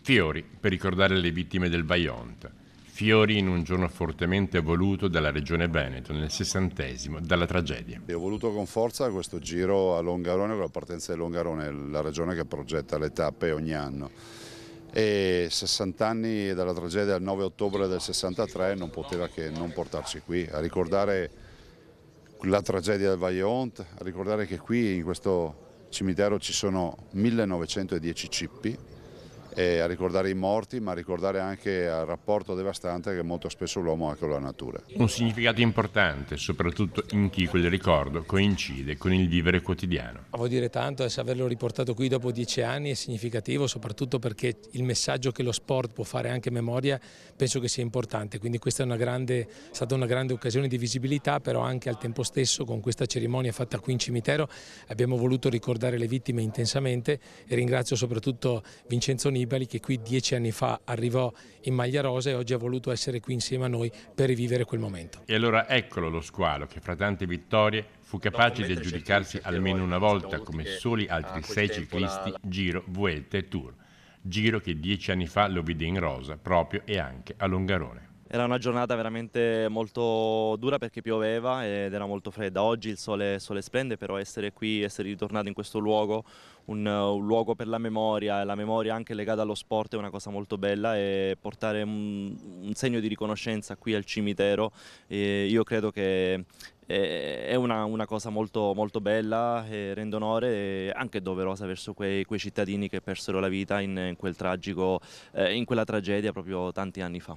Fiori per ricordare le vittime del Vajont. Fiori in un giorno fortemente voluto dalla Regione Veneto nel 60° dalla tragedia. Ho voluto con forza questo giro a Longarone, con la partenza di Longarone, la regione che progetta le tappe ogni anno. E 60 anni dalla tragedia del 9 ottobre del 63 non poteva che non portarci qui a ricordare la tragedia del Vajont, a ricordare che qui in questo cimitero ci sono 1910 cippi, e a ricordare i morti, ma a ricordare anche il rapporto devastante che molto spesso l'uomo ha con la natura. Un significato importante, soprattutto in chi quel ricordo coincide con il vivere quotidiano. Vuol dire tanto, averlo riportato qui dopo 10 anni è significativo, soprattutto perché il messaggio che lo sport può fare anche memoria penso che sia importante, quindi questa è stata una grande occasione di visibilità, però anche al tempo stesso con questa cerimonia fatta qui in cimitero abbiamo voluto ricordare le vittime intensamente e ringrazio soprattutto Vincenzo Nibali che qui 10 anni fa arrivò in maglia rosa e oggi ha voluto essere qui insieme a noi per rivivere quel momento. E allora eccolo lo squalo che fra tante vittorie fu capace di aggiudicarsi almeno una volta, come soli altri 6 ciclisti, Giro, Vuelta e Tour. Giro che 10 anni fa lo vide in rosa proprio e anche a Longarone. Era una giornata veramente molto dura perché pioveva ed era molto fredda. Oggi il sole splende, però essere qui, essere ritornato in questo luogo, un luogo per la memoria, e la memoria anche legata allo sport è una cosa molto bella, e portare un segno di riconoscenza qui al cimitero, io credo che è una cosa molto, molto bella, e rende onore e anche doverosa verso quei cittadini che persero la vita in quella tragedia proprio tanti anni fa.